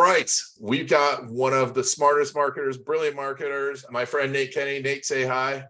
right. We've got one of the smartest marketers, brilliant marketers, my friend Nate Kenny. Nate, say hi.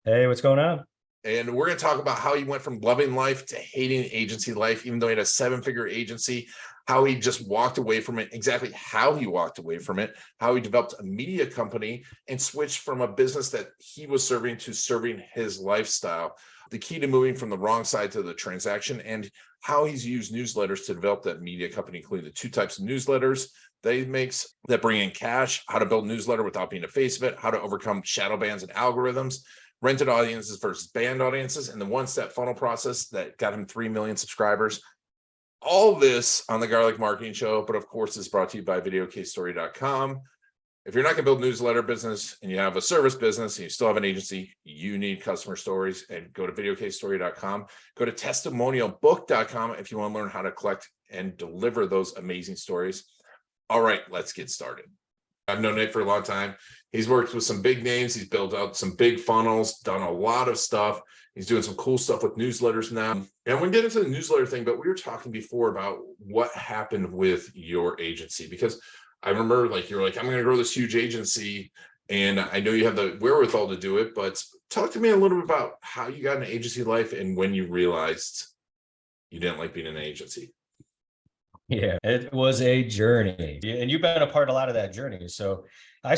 Hey, what's going on? And we're going to talk about how he went from loving life to hating agency life, even though he had a 7-figure agency, how he just walked away from it, exactly how he walked away from it, how he developed a media company and switched from a business that he was serving to serving his lifestyle. The key to moving from the wrong side to the transaction, and how he's used newsletters to develop that media company, including the 2 types of newsletters that he makes that bring in cash, how to build a newsletter without being a face of it, how to overcome shadow bans and algorithms, rented audiences versus banned audiences, and the 1-step funnel process that got him 3 million subscribers. All this on the Garlic Marketing Show, but of course, is brought to you by videocasestory.com. If you're not going to build a newsletter business and you have a service business and you still have an agency, you need customer stories, and go to videocasestory.com. Go to testimonialbook.com if you want to learn how to collect and deliver those amazing stories. All right, let's get started. I've known Nate for a long time. He's worked with some big names. He's built out some big funnels, done a lot of stuff. He's doing some cool stuff with newsletters now. And we'll get into the newsletter thing, but we were talking before about what happened with your agency, because I remember you're like, I'm going to grow this huge agency, and I know you have the wherewithal to do it, but talk to me a little bit about how you got into agency life and when you realized you didn't like being in an agency. Yeah, it was a journey, and you've been a part of a lot of that journey. So I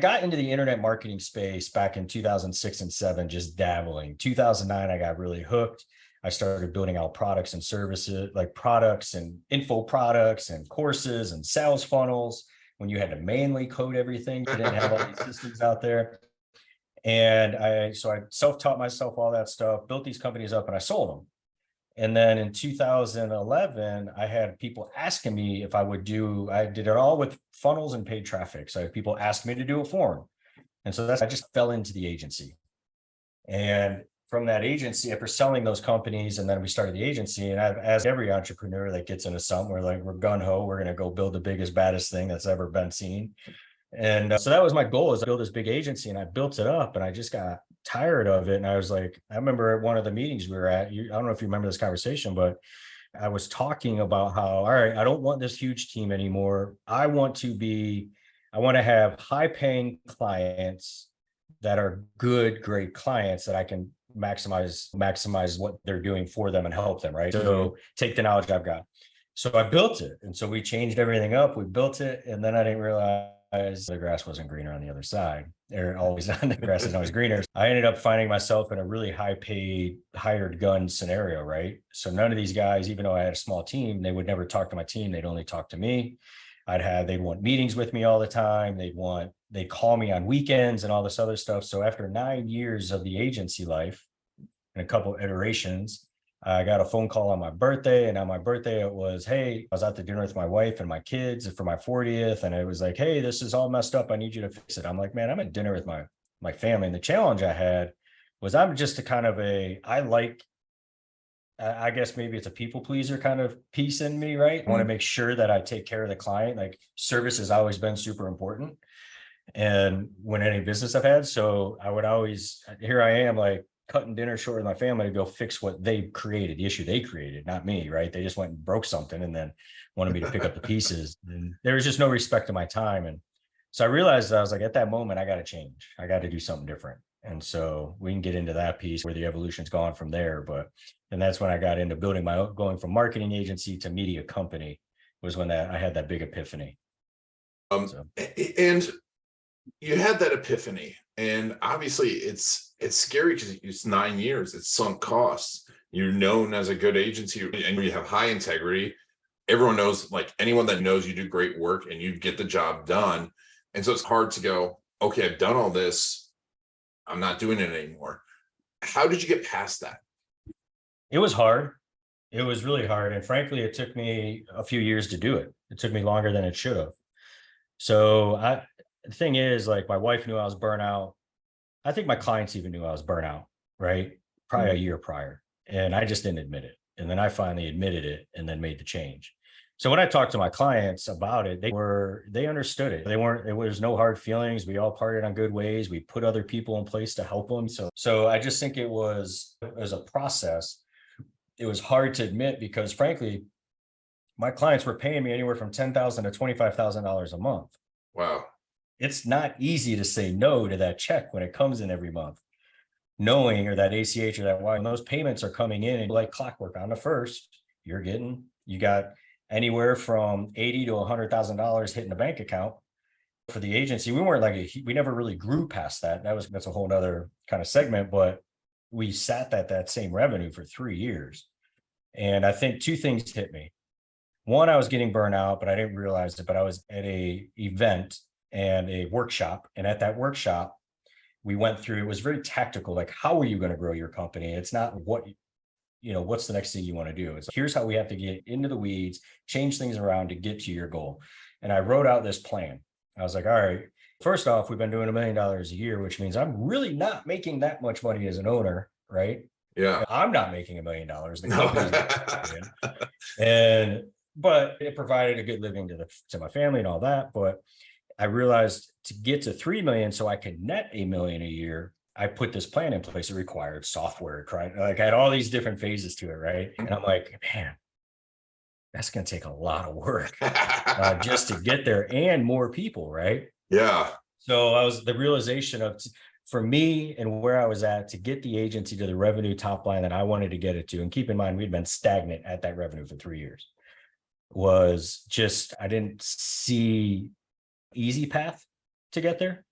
got into the internet marketing space back in 2006 and 7, just dabbling. 2009, I got really hooked. I started building out products and services, like products and info products and courses and sales funnels, when you had to manually code everything. You didn't have all these systems out there. And I self-taught myself all that stuff, built these companies up, and I sold them. And then in 2011, I had people asking me if I did it all with funnels and paid traffic. So I had people ask me to do a form. And so I just fell into the agency. And from that agency, after selling those companies, and then we started the agency, and as every entrepreneur that gets into something, we're gung-ho, we're going to go build the biggest, baddest thing that's ever been seen. And so that was my goal, is to build this big agency, and I built it up, and I just got tired of it. And I was like, I remember at one of the meetings we were at, I don't know if you remember this conversation, but I was talking about how, all right, I don't want this huge team anymore. I want to have high paying clients that are good, great clients that I can maximize what they're doing for them and help them, right? So take the knowledge I've got. So I built it. And so we changed everything up. We built it. And then I didn't realize the grass wasn't greener on the other side. They're always on the grass is always greener. I ended up finding myself in a really high paid, hired gun scenario, right? So none of these guys, even though I had a small team, they would never talk to my team. They'd only talk to me. They'd want meetings with me all the time. They'd call me on weekends and all this other stuff. So after 9 years of the agency life and a couple of iterations, I got a phone call on my birthday, and on my birthday it was, hey, I was out to dinner with my wife and my kids for my 40th. And it was like, hey, this is all messed up. I need you to fix it. I'm like, man, I'm at dinner with my family. And the challenge I had was, I'm just I guess maybe it's a people pleaser kind of piece in me, right? I want to make sure that I take care of the client. Like, service has always been super important. And when any business I've had, so I would always, here I am, like, cutting dinner short with my family to go fix what they created, the issue they created, not me, right? They just went and broke something and then wanted me to pick up the pieces. And there was just no respect to my time. And so I realized, I was like, at that moment, I got to change. I got to do something different. And so we can get into that piece where the evolution's gone from there. And that's when I got into going from marketing agency to media company, was when I had that big epiphany. And you had that epiphany, and obviously it's scary because it's 9 years, it's sunk costs. You're known as a good agency, and you have high integrity. Everyone knows, like, anyone that knows you do great work and you get the job done. And so it's hard to go, okay, I've done all this, I'm not doing it anymore. How did you get past that? It was hard. It was really hard. And frankly, it took me a few years to do it. It took me longer than it should have. So the thing is, like, my wife knew I was burnt out. I think my clients even knew I was burnt out, right? Probably a year prior. And I just didn't admit it. And then I finally admitted it and then made the change. So when I talked to my clients about it, they understood it. It was no hard feelings. We all parted on good ways. We put other people in place to help them. So I just think it was a process. It was hard to admit because, frankly, my clients were paying me anywhere from $10,000 to $25,000 a month. Wow. It's not easy to say no to that check when it comes in every month, knowing, or that ACH or that Y, and those payments are coming in and like clockwork. On the first, you got anywhere from $80,000 to $100,000 hitting the bank account. For the agency, we weren't we never really grew past that. That's a whole nother kind of segment, but we sat at that same revenue for 3 years. And I think two things hit me. One, I was getting burnt out, but I didn't realize it. But I was at a event and a workshop. And at that workshop, we went through, it was very tactical. Like, how are you going to grow your company? It's not what's the next thing you want to do? It's here's how we have to get into the weeds, change things around to get to your goal. And I wrote out this plan. I was like, all right, first off, we've been doing $1 million a year, which means I'm really not making that much money as an owner, right? Yeah. I'm not making $1 million. The No. company's but it provided a good living to my family and all that. But I realized to get to 3 million so I could net $1 million a year, I put this plan in place. It required software, like I had all these different phases to it, right? And I'm like, man, that's going to take a lot of work just to get there, and more people, right? Yeah. So the realization of, for me and where I was at, to get the agency to the revenue top line that I wanted to get it to, and keep in mind, we'd been stagnant at that revenue for 3 years, was just, I didn't see easy path to get there.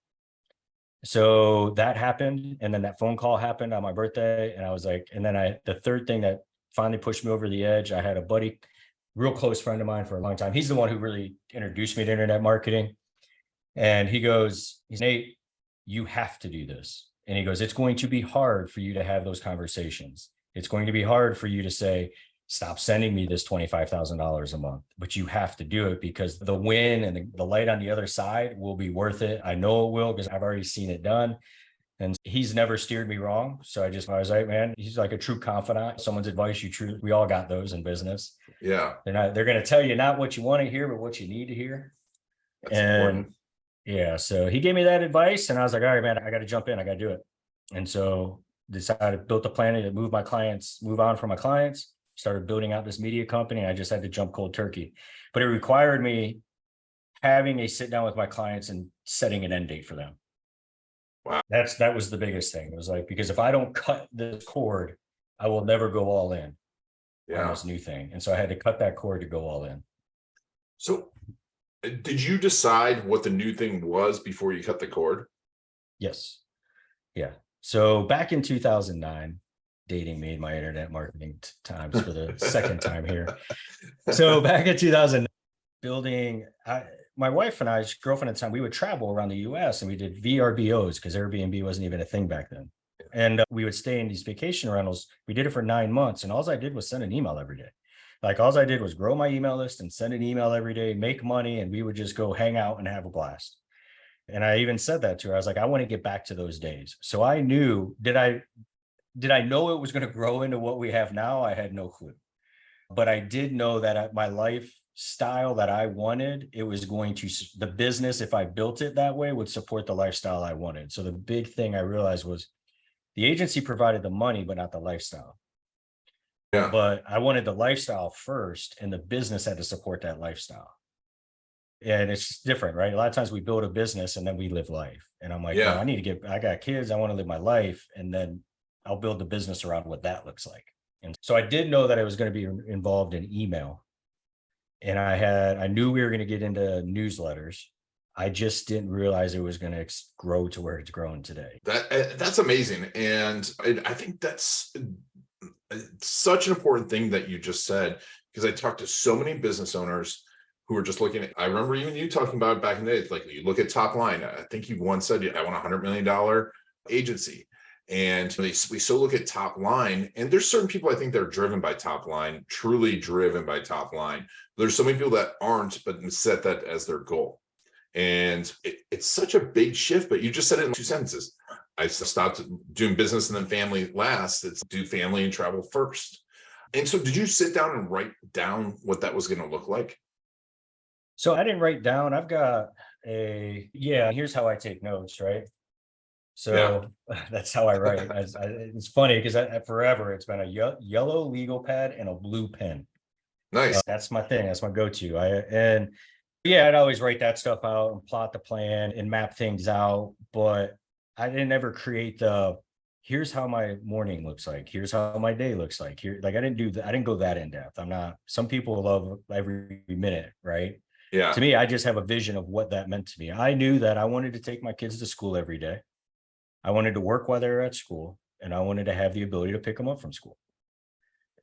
So that happened. And then that phone call happened on my birthday. And I was like, and then the third thing that finally pushed me over the edge, I had a buddy, real close friend of mine for a long time. He's the one who really introduced me to internet marketing. And he goes, Nate, you have to do this. And he goes, it's going to be hard for you to have those conversations. It's going to be hard for you to say, stop sending me this $25,000 a month, but you have to do it, because the win and the light on the other side will be worth it. I know it will, because I've already seen it done. And he's never steered me wrong. So I was like, man, he's like a true confidant. Someone's advice, we all got those in business. Yeah. They're going to tell you not what you want to hear, but what you need to hear. That's important. Yeah, so he gave me that advice, and I was like, all right, man, I got to jump in. I got to do it. And so decided, built a plan to move on from my clients, started building out this media company. I just had to jump cold turkey, but it required me having a sit down with my clients and setting an end date for them. Wow. That was the biggest thing. It was like, because if I don't cut this cord, I will never go all in on this new thing. And so I had to cut that cord to go all in. So did you decide what the new thing was before you cut the cord? Yes. Yeah. So back in 2009, dating me in my internet marketing times for the second time here. So back in 2000, my wife and I's girlfriend at the time, we would travel around the US and we did VRBOs, because Airbnb wasn't even a thing back then. And we would stay in these vacation rentals. We did it for 9 months. And all I did was send an email every day. Like, all I did was grow my email list and send an email every day, make money, and we would just go hang out and have a blast. And I even said that to her. I was like, I want to get back to those days. So I knew, did I know it was going to grow into what we have now? I had no clue. But I did know that my lifestyle that I wanted, the business, if I built it that way, would support the lifestyle I wanted. So the big thing I realized was the agency provided the money, but not the lifestyle. Yeah. But I wanted the lifestyle first, and the business had to support that lifestyle. And it's different, right? A lot of times we build a business and then we live life. And I'm like, Yeah. I got kids, I want to live my life, and then I'll build the business around what that looks like. And so I did know that I was going to be involved in email. And I knew we were going to get into newsletters. I just didn't realize it was going to grow to where it's grown today. That's amazing. And I think that's such an important thing that you just said, because I talked to so many business owners who are just looking at, I remember even you talking about it back in the day, it's like, you look at top line. I think you once said, I want $100 million agency. And we so look at top line, and there's certain people I think that are driven by top line, truly driven by top line. There's so many people that aren't, but set that as their goal. And it's such a big shift, but you just said it in 2 sentences. I stopped doing business and then family last. It's do family and travel first. And so did you sit down and write down what that was going to look like? So I didn't write down. I've got here's how I take notes, right? So that's how I write. It's funny because forever it's been a yellow legal pad and a blue pen. Nice. That's my thing. That's my go-to. And yeah, I'd always write that stuff out and plot the plan and map things out, but I didn't ever create the here's how my morning looks like. Here's how my day looks like. Here, like I didn't do that. I didn't go that in depth. I'm not, some people love every minute, right? Yeah. To me, I just have a vision of what that meant to me. I knew that I wanted to take my kids to school every day. I wanted to work while they were at school, and I wanted to have the ability to pick them up from school.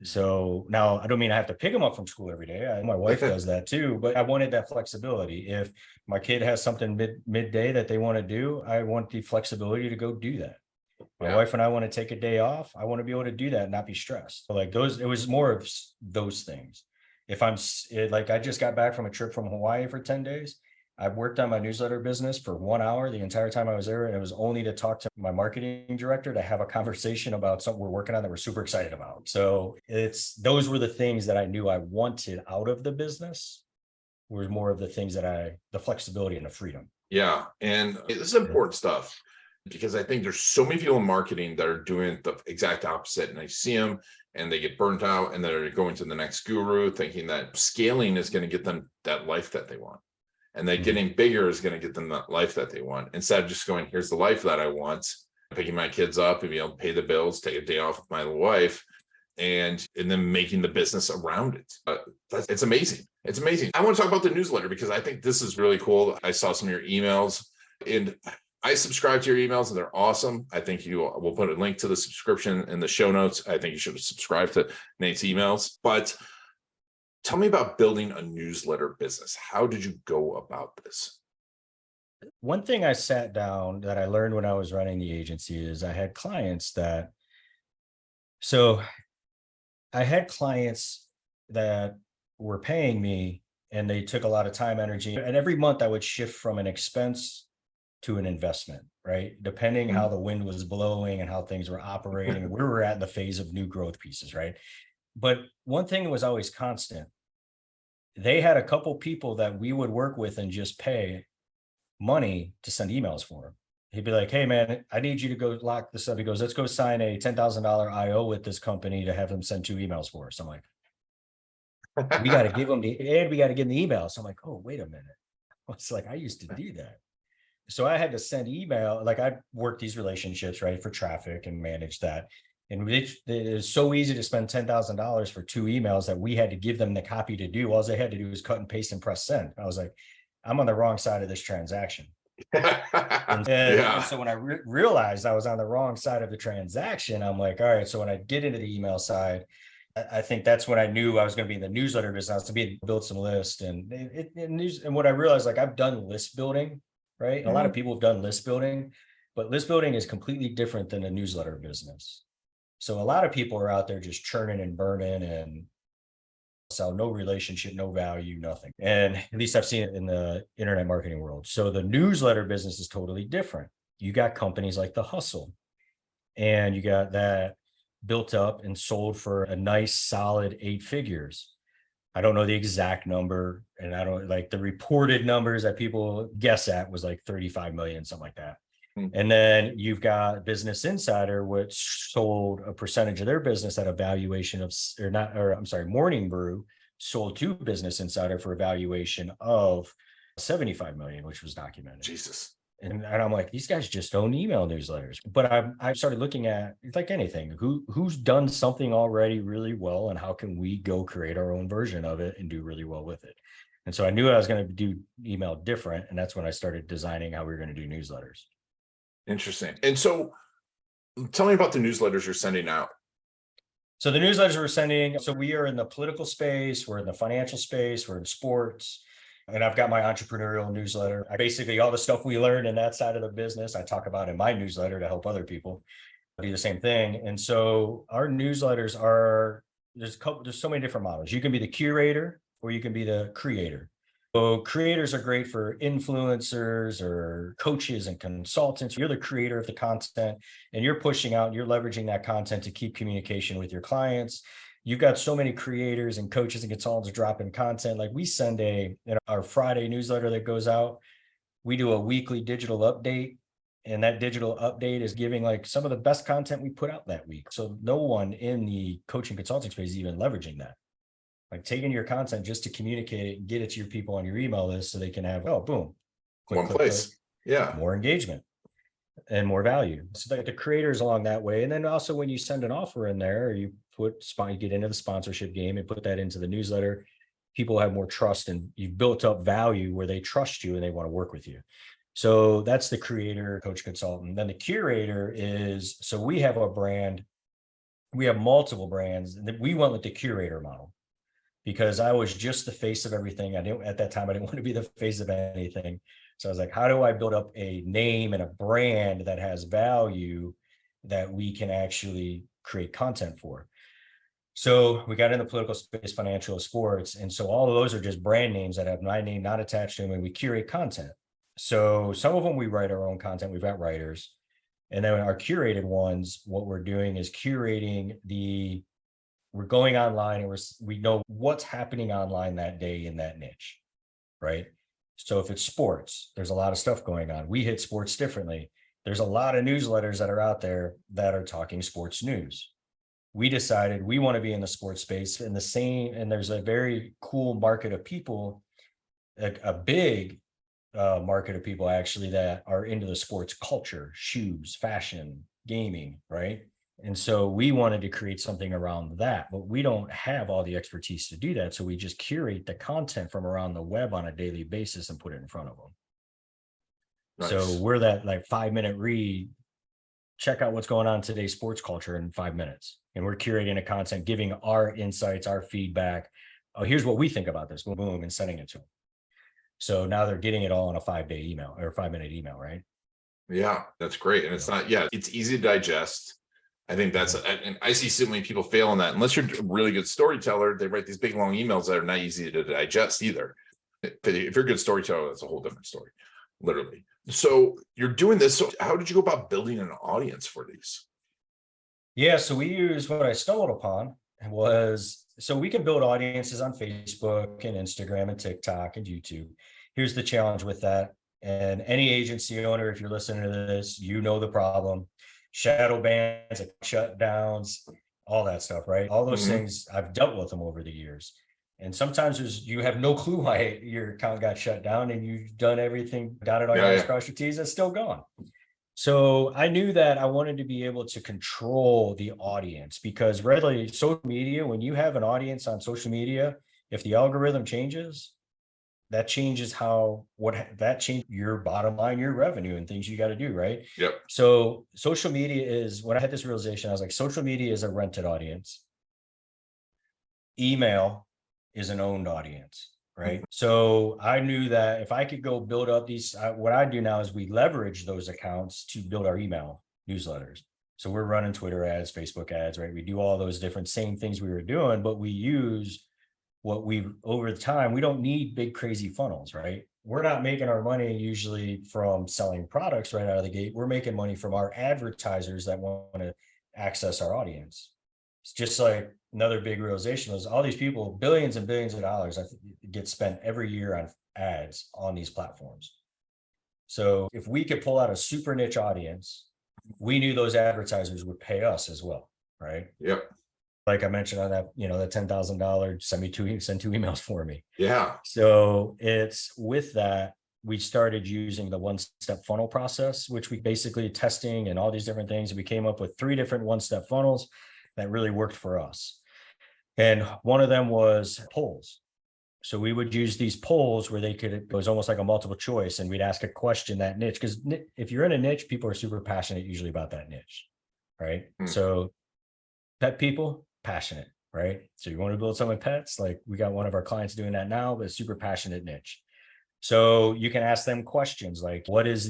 So now I don't mean I have to pick them up from school every day. My wife does that too, but I wanted that flexibility. If my kid has something midday that they want to do, I want the flexibility to go do that. My Yeah. wife and I want to take a day off. I want to be able to do that and not be stressed. So like those, it was more of those things. If like, I just got back from a trip from Hawaii for 10 days. I've worked on my newsletter business for 1 hour the entire time I was there. And it was only to talk to my marketing director to have a conversation about something we're working on that we're super excited about. So those were the things that I knew I wanted out of the business, were more of the things that the flexibility and the freedom. Yeah. And this is important stuff, because I think there's so many people in marketing that are doing the exact opposite, and I see them and they get burnt out and they're going to the next guru thinking that scaling is going to get them that life that they want. And that getting bigger is going to get them that life that they want, instead of just going, here's the life that I want, picking my kids up and be able to pay the bills, take a day off with my wife, and then making the business around it. It's amazing. It's amazing. I want to talk about the newsletter because I think this is really cool. I saw some of your emails and I subscribe to your emails and they're awesome. I think we'll put a link to the subscription in the show notes. I think you should subscribe to Nate's emails. But tell me about building a newsletter business. How did you go about this? One thing I sat down that I learned when I was running the agency is I had clients that were paying me and they took a lot of time, energy, and every month I would shift from an expense to an investment, right? Depending how the wind was blowing and how things were operating. We were at the phase of new growth pieces, right? But one thing that was always constant, they had a couple people that we would work with and just pay money to send emails for him. He'd be like, hey man, I need you to go lock this up. He goes, let's go sign a $10,000 IO with this company to have them send 2 emails for us. I'm like, we got to give them we got to give them the email. So I'm like, oh, wait a minute. It's like, I used to do that. So I had to send email. Like I worked these relationships, right, for traffic and manage that. And it is so easy to spend $10,000 for 2 emails that we had to give them the copy to do. All they had to do was cut and paste and press send. I was like, I'm on the wrong side of this transaction. and so when I realized I was on the wrong side of the transaction, I'm like, all right. So when I get into the email side, I think that's when I knew I was going to be in the newsletter business, to build some lists. And what I realized, like I've done list building, right? A lot of people have done list building, but list building is completely different than a newsletter business. So a lot of people are out there just churning and burning and sell no relationship, no value, nothing. And at least I've seen it in the internet marketing world. So the newsletter business is totally different. You got companies like The Hustle, and you got that built up and sold for a nice solid 8 figures. I don't know the exact number, and I don't like the reported numbers that people guess at was like 35 million, something like that. And then you've got Business Insider, which sold a percentage of their business at a valuation of, Morning Brew sold to Business Insider for a valuation of 75 million, which was documented. Jesus. And I'm like, these guys just own email newsletters. But I started looking at, it's like anything, who's done something already really well, and how can we go create our own version of it and do really well with it? And so I knew I was going to do email different. And that's when I started designing how we were going to do newsletters. Interesting. And so tell me about the newsletters you're sending out. So the newsletters we're sending, so we are in the political space, we're in the financial space, we're in sports, and I've got my entrepreneurial newsletter. Basically all the stuff we learned in that side of the business, I talk about in my newsletter to help other people do the same thing. And so our newsletters there's so many different models. You can be the curator or you can be the creator. So creators are great for influencers or coaches and consultants. You're the creator of the content and you're pushing out, you're leveraging that content to keep communication with your clients. You've got so many creators and coaches and consultants dropping content. Like we send our Friday newsletter that goes out, we do a weekly digital update. And that digital update is giving like some of the best content we put out that week. So no one in the coaching consulting space is even leveraging that. like taking your content just to communicate it and get it to your people on your email list so they can have, oh, boom, One place. Yeah. more engagement and more value. So like the creators along that way. And then also when you send an offer in there, you get into the sponsorship game and put that into the newsletter, people have more trust and you've built up value where they trust you and they want to work with you. So that's the creator, coach, consultant. Then the curator is, so we have a brand, we have multiple brands, and we went with the curator model because I was just the face of everything. At that time, I didn't want to be the face of anything. So I was like, how do I build up a name and a brand that has value that we can actually create content for? So we got in the political space, financial, sports. And so all of those are just brand names that have my name not attached to them, and we curate content. So some of them we write our own content. We've got writers. And then our curated ones, what we're doing is we're going online and we know what's happening online that day in that niche, right? So if it's sports, there's a lot of stuff going on. We hit sports differently. There's a lot of newsletters that are out there that are talking sports news. We decided we want to be in the sports space and there's a very cool market of people, a big market of people actually that are into the sports culture, shoes, fashion, gaming, right? And so we wanted to create something around that, but we don't have all the expertise to do that. So we just curate the content from around the web on a daily basis and put it in front of them. Nice. So we're that like 5-minute read, check out what's going on in today's sports culture in 5 minutes. And we're curating the content, giving our insights, our feedback. Oh, here's what we think about this, boom, boom, and sending it to them. So now they're getting it all in a 5-day email or 5-minute email, right? Yeah, that's great. And it's easy to digest. I think and I see so many people fail on that. Unless you're a really good storyteller, they write these big long emails that are not easy to digest either. If you're a good storyteller, that's a whole different story, literally. So you're doing this. So how did you go about building an audience for these? Yeah, so we use what I stumbled upon was, so we can build audiences on Facebook and Instagram and TikTok and YouTube. Here's the challenge with that. And any agency owner, if you're listening to this, you know the problem. Shadow bans, shutdowns, all that stuff, right? All those things, I've dealt with them over the years. And sometimes you have no clue why your account got shut down and you've done everything, dotted all your I's, crossed your T's, it's still gone. So I knew that I wanted to be able to control the audience because really social media, when you have an audience on social media, if the algorithm changes, that changes that changes your bottom line, your revenue and things you got to do, right? Yep. So social media when I had this realization, I was like, social media is a rented audience. Email is an owned audience, right? So I knew that if I could go build up what I do now is we leverage those accounts to build our email newsletters. So we're running Twitter ads, Facebook ads, right? We do all those different same things we were doing, but we use over the time, we don't need big crazy funnels, right? We're not making our money usually from selling products right out of the gate. We're making money from our advertisers that want to access our audience. It's just like another big realization was all these people, billions and billions of dollars get spent every year on ads on these platforms. So if we could pull out a super niche audience, we knew those advertisers would pay us as well, right? Yep. Like I mentioned on that, that $10,000, send 2 emails for me. Yeah. So it's with that, we started using the one-step funnel process, which we basically testing and all these different things. We came up with 3 different one-step funnels that really worked for us. And one of them was polls. So we would use these polls where it was almost like a multiple choice and we'd ask a question, that niche, because if you're in a niche, people are super passionate usually about that niche, right? So pet people, passionate, right? So you want to build some with pets, like we got one of our clients doing that now, but super passionate niche. So you can ask them questions like, what's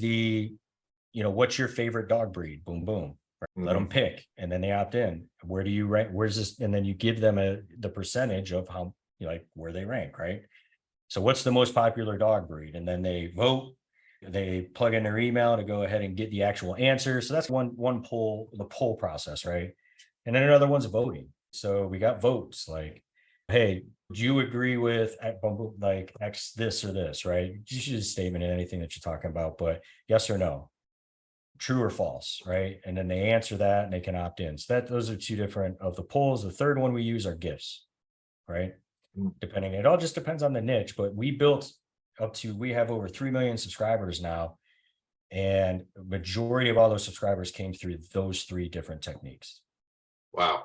your favorite dog breed? Boom, boom. Right? Let them pick, and then they opt in. Where do you rank? Where's this? And then you give them the percentage of how, where they rank, right? So what's the most popular dog breed? And then they vote. They plug in their email to go ahead and get the actual answer. So that's one poll, the poll process, right? And then another one's voting. So we got votes like, hey, do you agree with like X this or this, right? You should just statement in anything that you're talking about, but yes or no, true or false, right? And then they answer that and they can opt in. So those are 2 different of the polls. The third one we use are GIFs, right? depending. It all just depends on the niche, but we built we have over 3 million subscribers now. And majority of all those subscribers came through those 3 different techniques. Wow.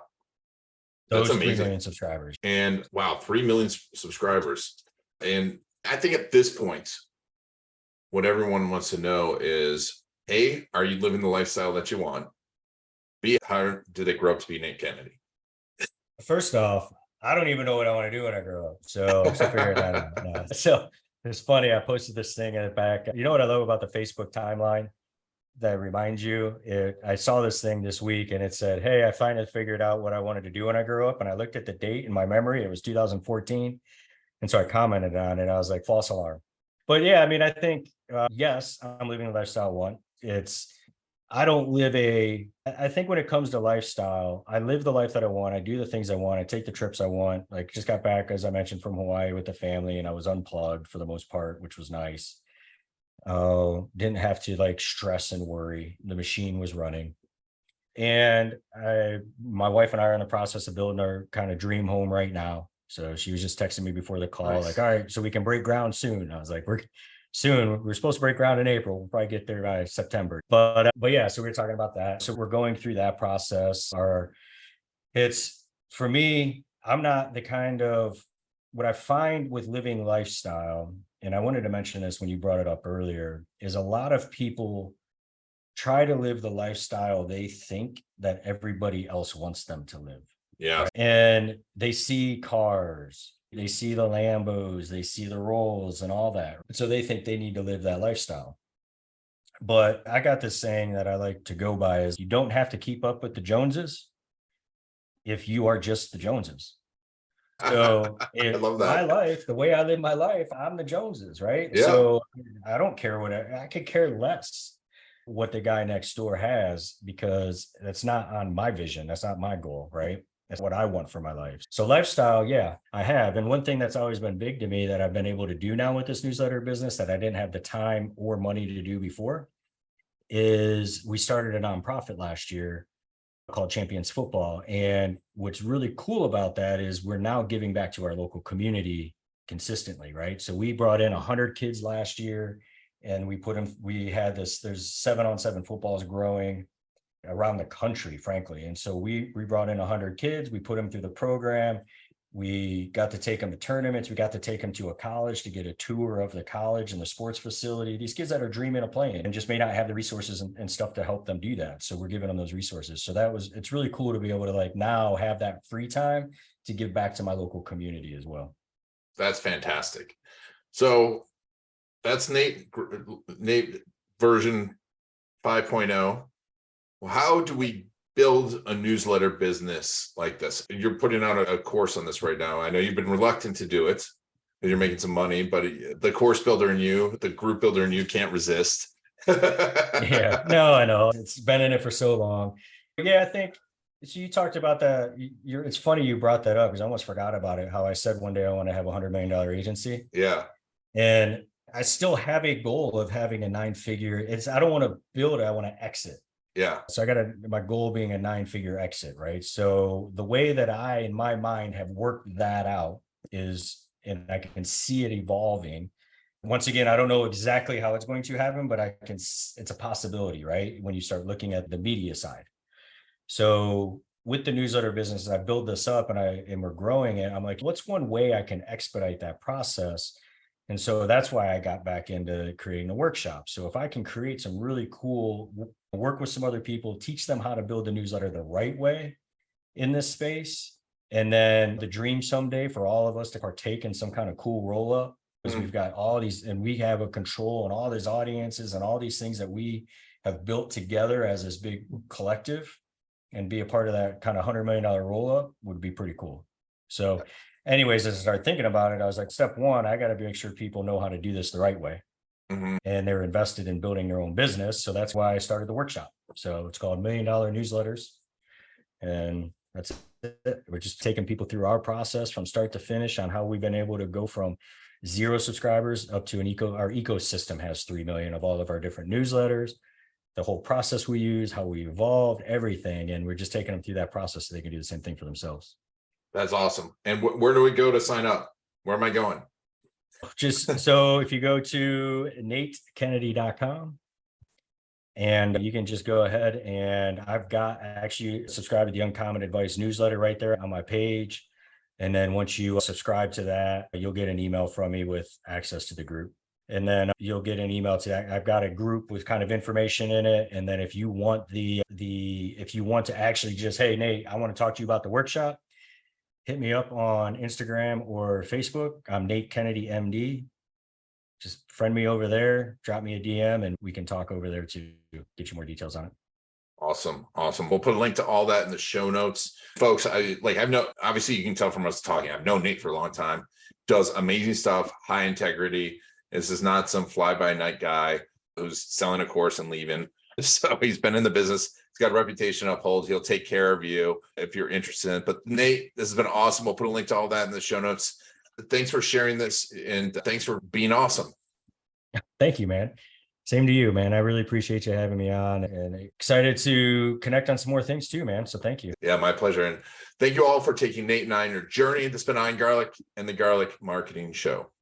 That's Those 3 amazing. million subscribers. And wow, 3 million subscribers. And I think at this point, what everyone wants to know is, A, are you living the lifestyle that you want? B, how did it grow up to be Nate Kennedy? First off, I don't even know what I want to do when I grow up. So figuring that out. No. So it's funny. I posted this thing at the back. You know what I love about the Facebook timeline that reminds you? I saw this thing this week and it said, hey, I finally figured out what I wanted to do when I grew up. And I looked at the date in my memory. It was 2014. And so I commented on it. I was like, false alarm. But yeah, I mean, I think, yes, I'm living the lifestyle one. I think when it comes to lifestyle, I live the life that I want. I do the things I want. I take the trips I want. Like, just got back, as I mentioned, from Hawaii with the family, and I was unplugged for the most part, which was nice. Didn't have to like stress and worry. The machine was running. And my wife and I are in the process of building our kind of dream home right now. So she was just texting me before the call, Nice. like, all right, so we can break ground soon. I was like, we're supposed to break ground in April. We'll probably get there by September. But yeah, so we were talking about that. So we're going through that process. It's for me, I'm not the kind of, what I find with living lifestyle, and I wanted to mention this when you brought it up earlier, is a lot of people try to live the lifestyle they think that everybody else wants them to live. Yeah. And they see cars, they see the Lambos, they see the Rolls and all that. So they think they need to live that lifestyle. But I got this saying that I like to go by is, you don't have to keep up with the Joneses if you are just the Joneses. So I love that. my life, the way I live my life, I'm the Joneses, right? Yeah. So I don't care I could care less what the guy next door has, because that's not on my vision. That's not my goal, right? That's what I want for my life. So lifestyle, yeah, I have. And one thing that's always been big to me that I've been able to do now with this newsletter business that I didn't have the time or money to do before is we started a nonprofit last year called Champions Football. And what's really cool about that is we're now giving back to our local community consistently, right? So we brought in 100 kids last year, and we had this, there's 7-on-7 footballs growing around the country, frankly. And so we brought in 100 kids, we put them through the program. We got to take them to tournaments. We got to take them to a college to get a tour of the college and the sports facility. These kids that are dreaming of playing and just may not have the resources and stuff to help them do that. So we're giving them those resources. So it's really cool to be able to like now have that free time to give back to my local community as well. That's fantastic. So that's Nate version 5.0. Well, how do we build a newsletter business like this? You're putting out a course on this right now. I know you've been reluctant to do it and you're making some money, but the course builder in you, the group builder in you can't resist. Yeah, no, I know. It's been in it for so long. But yeah, I think, so you talked about that. It's funny you brought that up because I almost forgot about it. How I said one day I want to have $100 million agency. Yeah. And I still have a goal of having a 9-figure. I don't want to build it. I want to exit. Yeah. So I got my goal being a 9-figure exit, right? So the way that I, in my mind, have worked that out is, and I can see it evolving. Once again, I don't know exactly how it's going to happen, but it's a possibility, right? When you start looking at the media side. So with the newsletter business, I build this up and we're growing it. I'm like, what's one way I can expedite that process? And so that's why I got back into creating the workshop. So if I can create some really cool, work with some other people, teach them how to build the newsletter the right way in this space. And then the dream someday for all of us to partake in some kind of cool roll up, because we've got all these, and we have a control and all these audiences and all these things that we have built together as this big collective, and be a part of that kind of $100 million roll up would be pretty cool. So anyways, as I started thinking about it, I was like, step one, I got to make sure people know how to do this the right way. Mm-hmm. And they're invested in building their own business. So that's why I started the workshop. So it's called $1 Million Newsletters. And that's it. We're just taking people through our process from start to finish on how we've been able to go from 0 subscribers up to our ecosystem has 3 million of all of our different newsletters, the whole process we use, how we evolved, everything. And we're just taking them through that process so they can do the same thing for themselves. That's awesome. And where do we go to sign up? Where am I going? Just so if you go to natekennedy.com, and you can just go ahead, and I've got actually subscribed to the Uncommon Advice newsletter right there on my page. And then once you subscribe to that, you'll get an email from me with access to the group. And then you'll get an email to that. I've got a group with kind of information in it. And then if you want if you want to actually just, hey, Nate, I want to talk to you about the workshop, hit me up on Instagram or Facebook. I'm Nate Kennedy, MD. Just friend me over there, drop me a DM, and we can talk over there to get you more details on it. Awesome. Awesome. We'll put a link to all that in the show notes. Folks, obviously you can tell from us talking, I've known Nate for a long time, does amazing stuff, high integrity. This is not some fly by night guy who's selling a course and leaving. So he's been in the business. He's got a reputation to uphold. He'll take care of you if you're interested. But Nate, this has been awesome. We'll put a link to all that in the show notes. Thanks for sharing this, and thanks for being awesome. Thank you, man. Same to you, man. I really appreciate you having me on, and excited to connect on some more things too, man. So thank you. Yeah, my pleasure. And thank you all for taking Nate and I on your journey. This has been Iron Garlic and the Garlic Marketing Show.